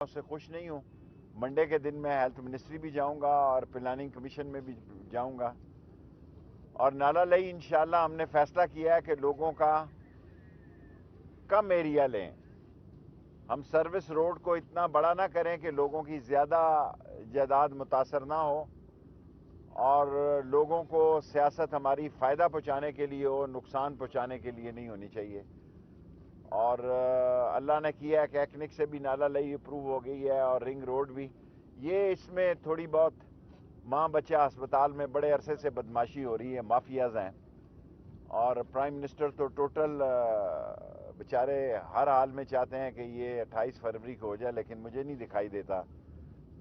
اس سے خوش نہیں ہوں. منڈے کے دن میں ہیلتھ منسٹری بھی جاؤں گا اور پلاننگ کمیشن میں بھی جاؤں گا. اور نالا لئی انشاءاللہ ہم نے فیصلہ کیا ہے کہ لوگوں کا کم ایریا لیں. ہم سروس روڈ کو اتنا بڑا نہ کریں کہ لوگوں کی زیادہ جائیداد متاثر نہ ہو اور لوگوں کو سیاست ہماری فائدہ پہنچانے کے لیے ہو, نقصان پہنچانے کے لیے نہیں ہونی چاہیے. اور اللہ نے کیا ہے کہ ایکنک سے بھی نالا لئی اپروو ہو گئی ہے اور رنگ روڈ بھی. یہ اس میں تھوڑی بہت ماں بچہ ہسپتال میں بڑے عرصے سے بدماشی ہو رہی ہے, مافیاز ہیں. اور پرائم منسٹر تو ٹوٹل بیچارے ہر حال میں چاہتے ہیں کہ یہ 28 فروری کو ہو جائے, لیکن مجھے نہیں دکھائی دیتا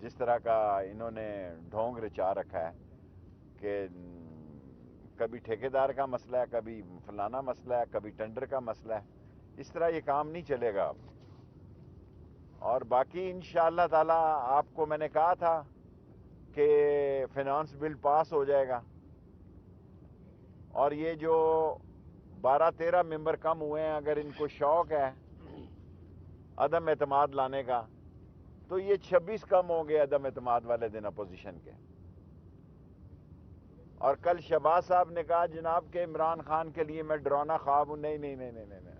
جس طرح کا انہوں نے ڈھونگ رچا رکھا ہے کہ کبھی ٹھیکیدار کا مسئلہ ہے, کبھی فلانا مسئلہ ہے, کبھی ٹینڈر کا مسئلہ ہے. اس طرح یہ کام نہیں چلے گا. اور باقی انشاءاللہ تعالی آپ کو میں نے کہا تھا کہ فائنانس بل پاس ہو جائے گا, اور یہ جو 12-13 ممبر کم ہوئے ہیں, اگر ان کو شوق ہے عدم اعتماد لانے کا تو یہ 26 کم ہوں گے عدم اعتماد والے دن اپوزیشن کے. اور کل شہباز صاحب نے کہا جناب کہ عمران خان کے لیے میں ڈرانا خواب ہوں. نہیں نہیں نہیں نہیں نہیں نہیں,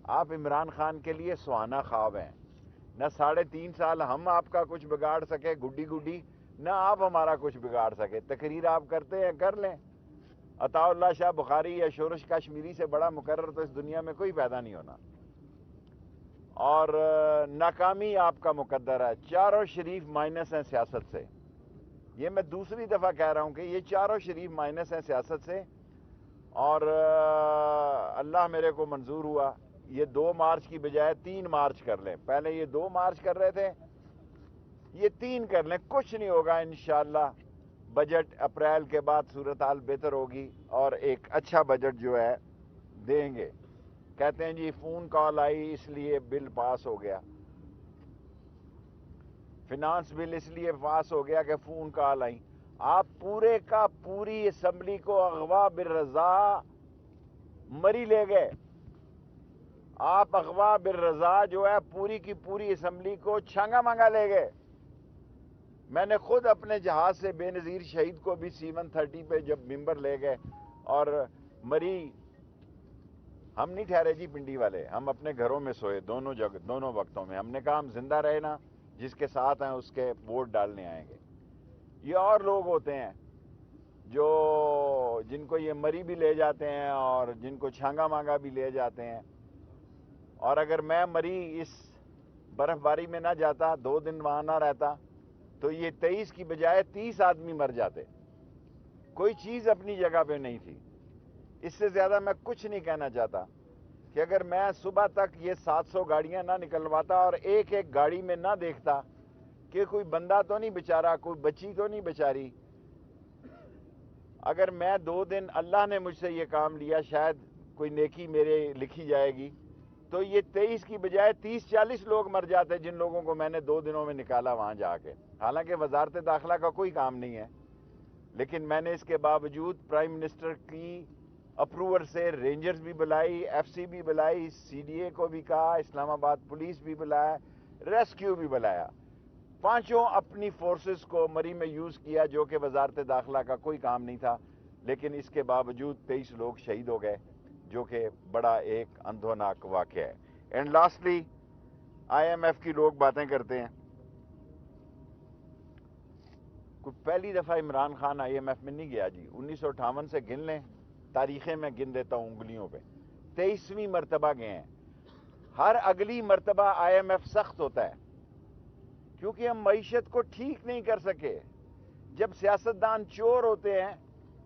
آپ عمران خان کے لیے سہانا خواب ہیں. نہ 3.5 سال ہم آپ کا کچھ بگاڑ سکے گڈی گڈی, نہ آپ ہمارا کچھ بگاڑ سکے. تقریر آپ کرتے ہیں کر لیں. عطا اللہ شاہ بخاری یا شورش کشمیری سے بڑا مقرر تو اس دنیا میں کوئی پیدا نہیں ہونا. اور ناکامی آپ کا مقدر ہے. چاروں شریف مائنس ہیں سیاست سے. یہ میں دوسری دفعہ کہہ رہا ہوں کہ یہ چاروں شریف مائنس ہیں سیاست سے. اور اللہ میرے کو منظور ہوا یہ 2 مارچ کی بجائے 3 مارچ کر لیں. پہلے یہ 2 مارچ کر رہے تھے, یہ 3 کر لیں. کچھ نہیں ہوگا انشاءاللہ. بجٹ اپریل کے بعد صورتحال بہتر ہوگی اور ایک اچھا بجٹ جو ہے دیں گے. کہتے ہیں جی فون کال آئی اس لیے بل پاس ہو گیا, فنانس بل اس لیے پاس ہو گیا کہ فون کال آئی. آپ پورے کا پوری اسمبلی کو اغوا بالرضا مری لے گئے. آپ اغوا بالرضا جو ہے پوری کی پوری اسمبلی کو چھانگا مانگا لے گئے. میں نے خود اپنے جہاز سے بے نظیر شہید کو بھی C-130 پہ جب ممبر لے گئے اور مری. ہم نہیں ٹھہرے جی پنڈی والے, ہم اپنے گھروں میں سوئے دونوں وقتوں میں. ہم نے کہا ہم زندہ رہے نا, جس کے ساتھ ہیں اس کے ووٹ ڈالنے آئیں گے. یہ اور لوگ ہوتے ہیں جن کو یہ مری بھی لے جاتے ہیں اور جن کو چھانگا مانگا بھی لے جاتے ہیں. اور اگر میں مری اس برف باری میں نہ جاتا, 2 دن وہاں نہ رہتا, تو یہ 23 کی بجائے 30 آدمی مر جاتے. کوئی چیز اپنی جگہ پہ نہیں تھی. اس سے زیادہ میں کچھ نہیں کہنا چاہتا کہ اگر میں صبح تک یہ 700 گاڑیاں نہ نکلواتا اور ایک ایک گاڑی میں نہ دیکھتا کہ کوئی بندہ تو نہیں بیچارہ, کوئی بچی تو نہیں بیچاری. اگر میں 2 دن اللہ نے مجھ سے یہ کام لیا, شاید کوئی نیکی میرے لکھی جائے گی, تو یہ 23 کی بجائے 30-40 لوگ مر جاتے جن لوگوں کو میں نے 2 دنوں میں نکالا وہاں جا کے. حالانکہ وزارت داخلہ کا کوئی کام نہیں ہے, لیکن میں نے اس کے باوجود پرائم منسٹر کی اپروور سے رینجرز بھی بلائی, FC بھی بلائی, CDA کو بھی کہا, اسلام آباد پولیس بھی بلایا, ریسکیو بھی بلایا. 5 اپنی فورسز کو مری میں یوز کیا جو کہ وزارت داخلہ کا کوئی کام نہیں تھا, لیکن اس کے باوجود 23 لوگ شہید ہو گئے, جو کہ بڑا ایک اندھوناک واقعہ ہے. اینڈ لاسٹلی IMF کی لوگ باتیں کرتے ہیں. پہلی دفعہ عمران خان IMF میں نہیں گیا جی. 1958 سے گن لیں, تاریخیں میں گن دیتا ہوں انگلیوں پہ. 23ویں مرتبہ گئے ہیں. ہر اگلی مرتبہ IMF سخت ہوتا ہے کیونکہ ہم معیشت کو ٹھیک نہیں کر سکے. جب سیاستدان چور ہوتے ہیں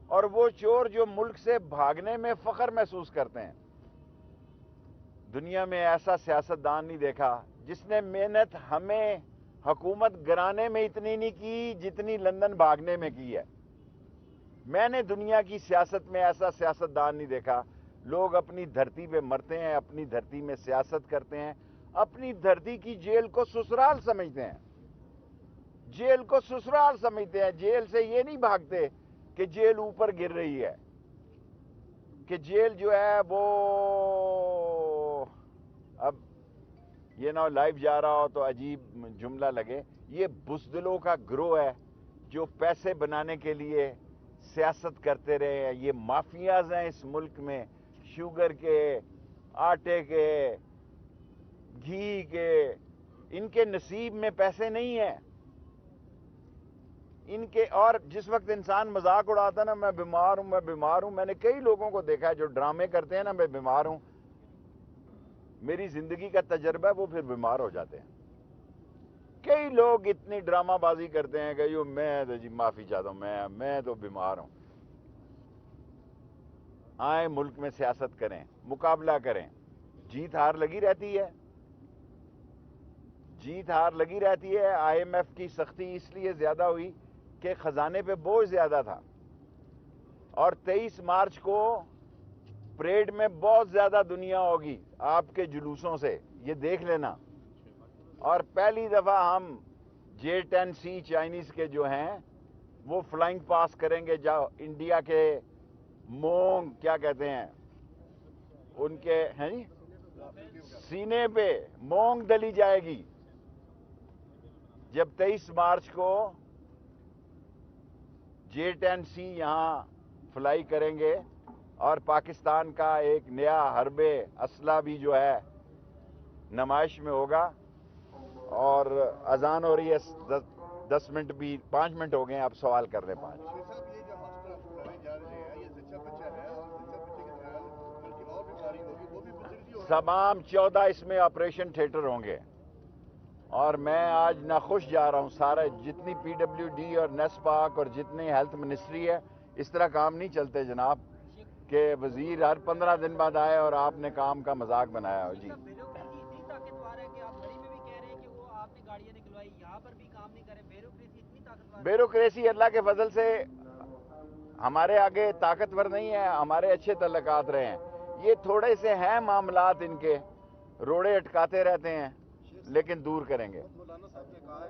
اور وہ چور جو ملک سے بھاگنے میں فخر محسوس کرتے ہیں, دنیا میں ایسا سیاستدان نہیں دیکھا جس نے محنت ہمیں حکومت گرانے میں اتنی نہیں کی جتنی لندن بھاگنے میں کی ہے. میں نے دنیا کی سیاست میں ایسا سیاستدان نہیں دیکھا. لوگ اپنی دھرتی پہ مرتے ہیں, اپنی دھرتی میں سیاست کرتے ہیں, اپنی دھرتی کی جیل کو سسرال سمجھتے ہیں. جیل کو سسرال سمجھتے ہیں. جیل سے یہ نہیں بھاگتے کہ جیل اوپر گر رہی ہے, کہ جیل جو ہے وہ اب یہ نہ لائیو جا رہا ہو تو عجیب جملہ لگے. یہ بزدلوں کا گروہ ہے جو پیسے بنانے کے لیے سیاست کرتے رہے ہیں. یہ مافیاز ہیں اس ملک میں, شوگر کے, آٹے کے, گھی کے. ان کے نصیب میں پیسے نہیں ہیں ان کے. اور جس وقت انسان مذاق اڑاتا ہے نا, میں بیمار ہوں, میں بیمار ہوں, میں نے کئی لوگوں کو دیکھا ہے جو ڈرامے کرتے ہیں نا, میں بیمار ہوں, میری زندگی کا تجربہ ہے, وہ پھر بیمار ہو جاتے ہیں. کئی لوگ اتنی ڈرامہ بازی کرتے ہیں کہ یوں میں تو جی معافی چاہتا ہوں, میں تو بیمار ہوں. آئیں ملک میں سیاست کریں, مقابلہ کریں. جیت ہار لگی رہتی ہے, جیت ہار لگی رہتی ہے. آئی ایم ایف کی سختی اس لیے زیادہ ہوئی کہ خزانے پہ بوجھ زیادہ تھا, اور 23 مارچ کو پریڈ میں بہت زیادہ دنیا ہوگی آپ کے جلوسوں سے, یہ دیکھ لینا. اور پہلی دفعہ ہم J-10C چائنیز کے جو ہیں وہ فلائنگ پاس کریں گے, جو انڈیا کے مونگ کیا کہتے ہیں ان کے ہیں سینے پہ مونگ دلی جائے گی جب 23 مارچ کو J-10C یہاں فلائی کریں گے. اور پاکستان کا ایک نیا حرب اسلحہ بھی جو ہے نمائش میں ہوگا. اور اذان ہو رہی ہے, 10 منٹ بھی 5 منٹ ہو گئے ہیں, آپ سوال کر رہے ہیں 5. یہ جو ہاسپٹل بنائے جا رہے ہیں یہ زچہ بچہ ہے, اور زچہ بچے کے خیال بلکہ اور بیماری ہوگی, وہ بھی بزرگی ہوگی. تمام 14 اس میں آپریشن تھیٹر ہوں گے. اور میں آج ناخوش جا رہا ہوں, سارا جتنی PWD اور نیسپاک اور جتنی ہیلتھ منسٹری ہے, اس طرح کام نہیں چلتے جناب کہ وزیر ہر 15 دن بعد آئے اور آپ نے کام کا مذاق بنایا ہو. جی بیوروکریسی اتنی طاقتور ہے کہ آپ مری میں بھی کہہ رہے ہیں کہ وہ آپ نے گاڑیاں نکلوائی, یہاں پر بھی کام نہیں کرے. بیوروکریسی اتنی طاقتور ہے. بیوروکریسی اللہ کے فضل سے ہمارے آگے طاقتور نہیں ہے, ہمارے اچھے تعلقات رہے ہیں. یہ تھوڑے سے ہیں معاملات ان کے, روڑے اٹکاتے رہتے ہیں, لیکن دور کریں گے. مولانا صاحب نے کہا ہے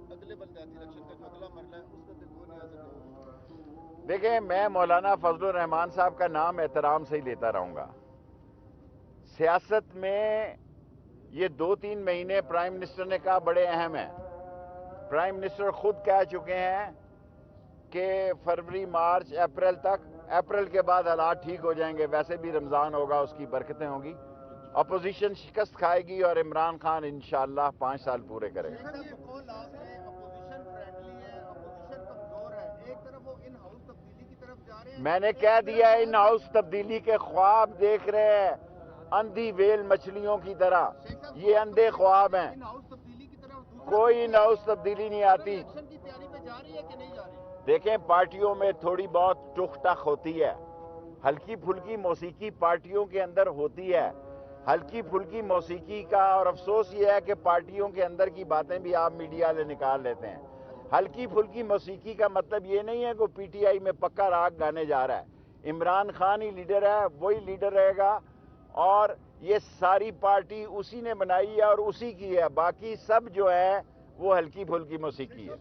کہ اگلے بلدیاتی الیکشن کا جو اگلا مرحلہ ہے اس میں پھر کون ریاست ہوگی. دیکھیں, میں مولانا فضل الرحمان صاحب کا نام احترام سے ہی لیتا رہوں گا. سیاست میں یہ 2-3 مہینے پرائم منسٹر نے کہا بڑے اہم ہیں. پرائم منسٹر خود کہہ چکے ہیں کہ فروری, مارچ, اپریل تک, اپریل کے بعد حالات ٹھیک ہو جائیں گے. ویسے بھی رمضان ہوگا, اس کی برکتیں ہوں گی. اپوزیشن شکست کھائے گی اور عمران خان انشاءاللہ 5 سال پورے کرے گا. اپوزیشن فرینڈلی ہے, اپوزیشن کمزور ہے, ایک طرف وہ ان ہاؤس تبدیلی کی طرف جا رہے ہیں. میں نے کہہ دیا ان ہاؤس تبدیلی کے خواب دیکھ رہے ہیں اندھی ویل مچھلیوں کی طرح. یہ اندھے خواب ہیں, ان ہاؤس تبدیلی کی طرف کوئی ان ہاؤس تبدیلی نہیں آتی. الیکشن کی تیاری پہ جا رہی ہے کہ نہیں جا رہی. دیکھیں, پارٹیوں میں تھوڑی بہت ٹک ٹک ہوتی ہے, ہلکی پھلکی موسیقی پارٹیوں کے اندر ہوتی ہے. ہلکی پھلکی موسیقی کا اور افسوس یہ ہے کہ پارٹیوں کے اندر کی باتیں بھی آپ میڈیا والے نکال لیتے ہیں. ہلکی پھلکی موسیقی کا مطلب یہ نہیں ہے کہ PTI میں پکا راگ گانے جا رہا ہے. عمران خان ہی لیڈر ہے, وہی لیڈر رہے گا, اور یہ ساری پارٹی اسی نے بنائی ہے اور اسی کی ہے. باقی سب جو ہے وہ ہلکی پھلکی موسیقی ہے.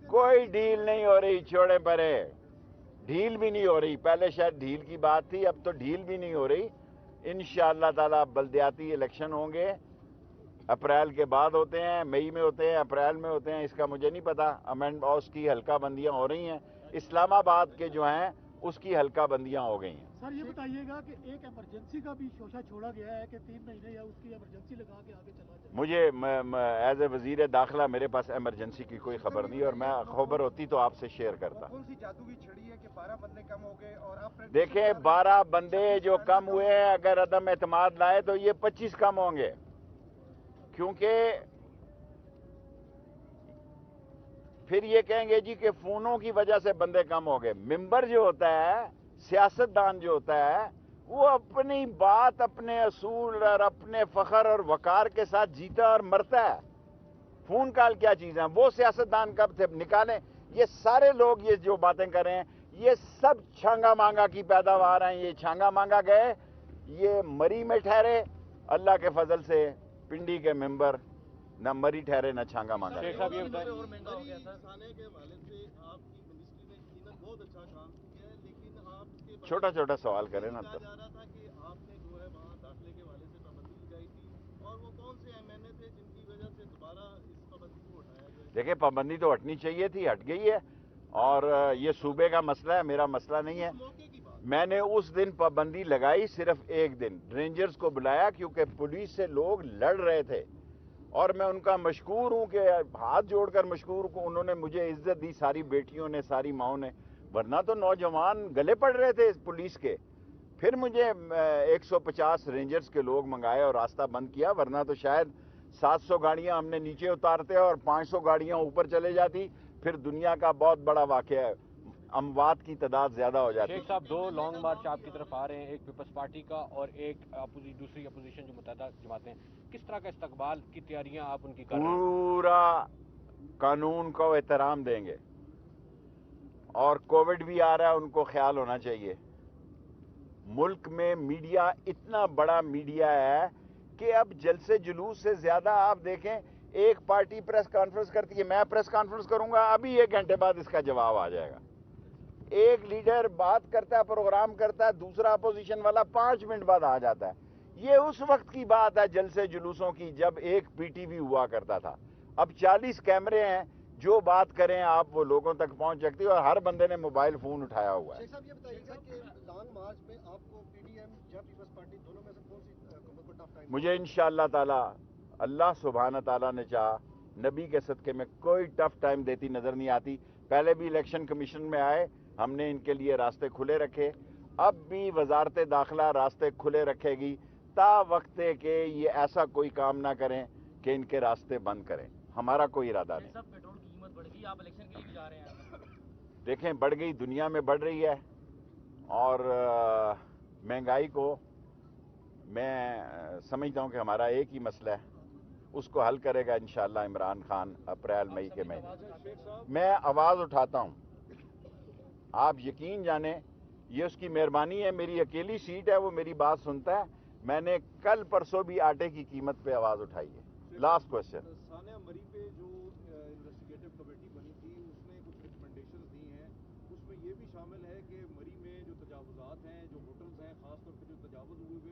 کوئی ڈیل نہیں ہو رہی, چھوڑے پرے. ڈھیل بھی نہیں ہو رہی. پہلے شاید ڈھیل کی بات تھی, اب تو ڈھیل بھی نہیں ہو رہی. انشاءاللہ تعالی بلدیاتی الیکشن ہوں گے. اپریل کے بعد ہوتے ہیں, مئی میں ہوتے ہیں, اپریل میں ہوتے ہیں, اس کا مجھے نہیں پتا. امینڈ اس کی حلقہ بندیاں ہو رہی ہیں. اسلام آباد کے جو ہیں اس کی حلقہ بندیاں ہو گئی ہیں. سر یہ بتائیے گا کہ ایک ایمرجنسی کا بھی شوشہ چھوڑا گیا ہے کہ 3 مہینے یا اس کی ایمرجنسی لگا کے آگے چلا جائے. مجھے ایز اے وزیر داخلہ میرے پاس ایمرجنسی کی کوئی خبر نہیں, اور میں خبر ہوتی تو آپ سے شیئر کرتا. کون سی جادوئی چھڑی ہے کہ 12 بندے کم ہو گئے اور آپ دیکھیں, 12 بندے جو کم ہوئے ہیں, اگر عدم اعتماد لائے تو یہ 25 کم ہوں گے, کیونکہ پھر یہ کہیں گے جی کہ فونوں کی وجہ سے بندے کم ہو گئے. ممبر جو ہوتا ہے, سیاستدان جو ہوتا ہے, وہ اپنی بات, اپنے اصول اور اپنے فخر اور وقار کے ساتھ جیتا اور مرتا ہے. فون کال کیا چیز ہیں, وہ سیاستدان کب تھے نکالیں. یہ سارے لوگ یہ جو باتیں کر رہے ہیں یہ سب چھانگا مانگا کی پیداوار ہیں. یہ چھانگا مانگا گئے, یہ مری میں ٹھہرے. اللہ کے فضل سے پنڈی کے ممبر نہ مری ٹھہرے نہ چھانگا مانگا. چھوٹا چھوٹا سوال کریں نا. تو جا رہا تھا کہ آپ نے جو ہے وہاں داخلے کے حوالے سے پابندی لگائی تھی, دیکھیں پابندی تو ہٹنی چاہیے تھی, ہٹ گئی ہے, اور یہ صوبے کا مسئلہ ہے, میرا مسئلہ نہیں ہے. میں نے اس دن پابندی لگائی صرف ایک دن, رینجرز کو بلایا کیونکہ پولیس سے لوگ لڑ رہے تھے, اور میں ان کا مشکور ہوں کہ ہاتھ جوڑ کر مشکور ہوں, انہوں نے مجھے عزت دی, ساری بیٹیوں نے, ساری ماؤں نے, ورنہ تو نوجوان گلے پڑ رہے تھے پولیس کے. پھر مجھے 150 رینجرز کے لوگ منگائے اور راستہ بند کیا, ورنہ تو شاید 700 گاڑیاں ہم نے نیچے اتارتے اور 500 گاڑیاں اوپر چلے جاتی, پھر دنیا کا بہت بڑا واقعہ ہے, اموات کی تعداد زیادہ ہو جاتی. شیخ صاحب 2 لانگ مارچ آپ کی طرف آ رہے ہیں, ایک پیپلز پارٹی کا اور ایک دوسری اپوزیشن جو متحدہ جماعتیں, کس طرح کا استقبال کی تیاریاں آپ ان کی کر رہے ہیں؟ پورا قانون کو احترام دیں گے, اور کووڈ بھی آ رہا ہے, ان کو خیال ہونا چاہیے. ملک میں میڈیا اتنا بڑا میڈیا ہے کہ اب جلسے جلوس سے زیادہ آپ دیکھیں, ایک پارٹی پریس کانفرنس کرتی ہے, میں پریس کانفرنس کروں گا, ابھی 1 گھنٹے بعد اس کا جواب آ جائے گا. ایک لیڈر بات کرتا ہے, پروگرام کرتا ہے, دوسرا اپوزیشن والا 5 منٹ بعد آ جاتا ہے. یہ اس وقت کی بات ہے جلسے جلوسوں کی جب ایک پی ٹی وی ہوا کرتا تھا. اب 40 کیمرے ہیں, جو بات کریں آپ وہ لوگوں تک پہنچ سکتی ہے, اور ہر بندے نے موبائل فون اٹھایا ہوا ہے. شیخ صاحب یہ بتائیے گا کہ لانگ مارچ میں آپ کو پی ڈی ایم یا پیپلز پارٹی دونوں میں سے کون سی حکومت کو ٹف ٹائم؟ مجھے انشاءاللہ تعالی, اللہ سبحانہ تعالیٰ نے چاہا, نبی کے صدقے میں کوئی ٹف ٹائم دیتی نظر نہیں آتی. پہلے بھی الیکشن کمیشن میں آئے, ہم نے ان کے لیے راستے کھلے رکھے, اب بھی وزارت داخلہ راستے کھلے رکھے گی تا وقت کہ یہ ایسا کوئی کام نہ کریں کہ ان کے راستے بند کریں. ہمارا کوئی ارادہ نہیں. پیٹرول کی قیمت بڑھ گئی, آپ الیکشن کے لیے بھی جا رہے ہیں؟ دیکھیں بڑھ گئی, دنیا میں بڑھ رہی ہے, اور مہنگائی کو میں سمجھتا ہوں کہ ہمارا ایک ہی مسئلہ ہے, اس کو حل کرے گا انشاءاللہ عمران خان اپریل مئی کے مہینے. میں آواز اٹھاتا ہوں, آپ یقین جانیں یہ اس کی مہربانی ہے, میری اکیلی سیٹ ہے, وہ میری بات سنتا ہے. میں نے کل پرسوں بھی آٹے کی قیمت پہ آواز اٹھائی ہے. Last question.